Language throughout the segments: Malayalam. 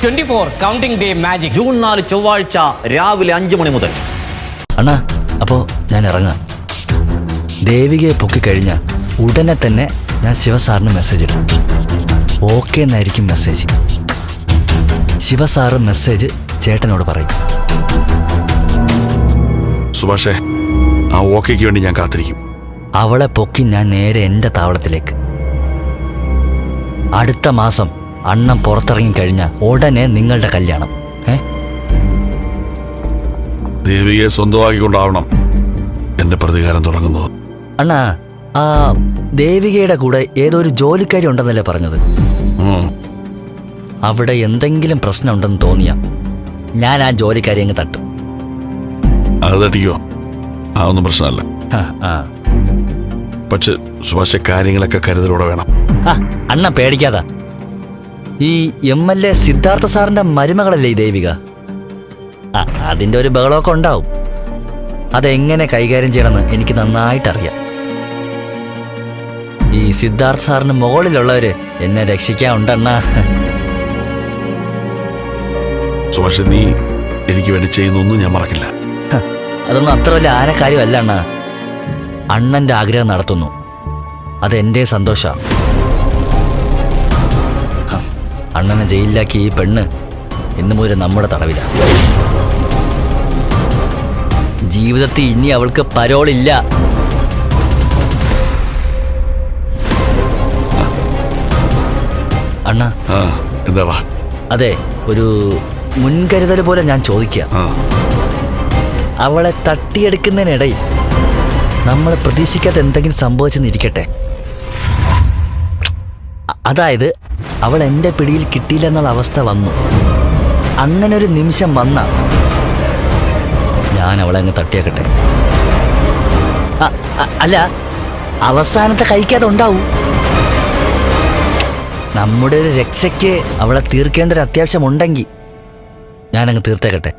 24 കൗണ്ടിംഗ് ഡേ മാജിക്. ജൂൺ 4 ചൊവ്വാഴ്ച രാവിലെ 5 മണി മുതൽ. അണ്ണാ, അപ്പോൾ ഞാൻ ഇറങ്ങാം. ദേവികയെ പൊക്കിക്കഴിഞ്ഞാൽ ഉടനെ തന്നെ ഞാൻ ശിവസാറിന് മെസ്സേജ് ഇടും. ഓക്കെ എന്നായിരിക്കും മെസ്സേജ്. ശിവസാറ് മെസ്സേജ് ചേട്ടനോട് പറയും. സുഭാഷേ, ആ ഓക്കേക്ക് വേണ്ടി ഞാൻ കാത്തിരിക്കും. അവളെ പൊക്കി ഞാൻ നേരെ എൻ്റെ താവളത്തിലേക്ക്. അടുത്ത മാസം അണ്ണൻ പുറത്തിറങ്ങിക്കഴിഞ്ഞാൽ ഉടനെ നിങ്ങളുടെ കല്യാണം. ദേവിയെ സ്വന്തമാക്കിക്കൊണ്ടാവണം എന്റെ പ്രതികാരം തുടങ്ങുന്നത്. അണ്ണാ, ആ ദേവികയുടെ കൂടെ ഏതോ ഒരു ജോലിക്കാരി ഉണ്ടെന്നല്ലേ പറഞ്ഞത്? അവിടെ എന്തെങ്കിലും പ്രശ്നം ഉണ്ടെന്ന് തോന്നിയാ ഞാൻ ആ ജോലിക്കാരി അങ്ങ് തട്ടും. അത് തട്ടിക്കോ, അതൊന്നും പ്രശ്നമല്ല. പക്ഷെ സുഭാഷ, കാര്യങ്ങളൊക്കെ കരുതലോടെ വേണം. അണ്ണ പേടിക്കാതാ. ഈ MLA സിദ്ധാർത്ഥ സാറിന്റെ മരുമകളല്ലേ ഈ ദേവിക? അതിന്റെ ഒരു ബഹളമൊക്കെ ഉണ്ടാവും. അതെങ്ങനെ കൈകാര്യം ചെയ്യണമെന്ന് എനിക്ക് നന്നായിട്ടറിയാം. ഈ സിദ്ധാർത്ഥ സാറിന് മുകളിലുള്ളവര് എന്നെ രക്ഷിക്കാനുണ്ടണ്ണ. സുഭാഷ, നീ എനിക്ക് വേണ്ടി ചെയ്യുന്നൊന്നും ഞാൻ മറക്കില്ല. അതൊന്നും അത്ര വലിയ ആനക്കാര്യമല്ല അണ്ണ. അണ്ണന്റെ ആഗ്രഹം നടത്തുന്നു, അതെന്റെ സന്തോഷാ. അണ്ണനെ ജയിലിലാക്കി ഈ പെണ്ണ് ഇന്നു മുതൽ നമ്മുടെ തടവില. ജീവിതത്തിൽ ഇനി അവൾക്ക് പരോളില്ല. അണ്ണ, എന്താ? അതെ, ഒരു മുൻകരുതൽ പോലെ ഞാൻ ചോദിക്കാം. അവളെ തട്ടിയെടുക്കുന്നതിനിടയിൽ നമ്മൾ പ്രതീക്ഷിക്കാത്ത എന്തെങ്കിലും സംഭവിച്ചെന്നിരിക്കട്ടെ. അതായത് അവൾ എൻ്റെ പിടിയിൽ കിട്ടിയില്ലെന്നുള്ള അവസ്ഥ വന്നു. അങ്ങനെ ഒരു നിമിഷം വന്ന ഞാൻ അവളെ അങ്ങ് തട്ടിയാക്കട്ടെ. അല്ല, അവസാനത്തെ കഴിക്കാതെ ഉണ്ടാവും. നമ്മുടെ ഒരു രക്ഷയ്ക്ക് അവളെ തീർക്കേണ്ട ഒരു അത്യാവശ്യമുണ്ടെങ്കിൽ ഞാനങ്ങ് തീർത്തേക്കട്ടെ.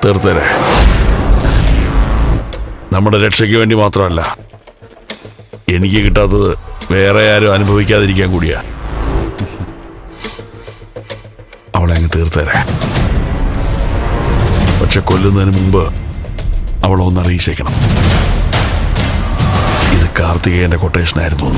തീർത്തേരെ. നമ്മുടെ രക്ഷയ്ക്ക് വേണ്ടി മാത്രമല്ല, എനിക്ക് കിട്ടാത്തത് വേറെ ആരും അനുഭവിക്കാതിരിക്കാൻ കൂടിയാ. അവളെ അങ്ങ് തീർത്തേരെ. പക്ഷെ കൊല്ലുന്നതിന് മുമ്പ് അവളെ ഒന്ന് അറിയിച്ചേക്കണം. ഇത് കാർത്തികേയന്റെ കൊട്ടേഷനായിരുന്നു.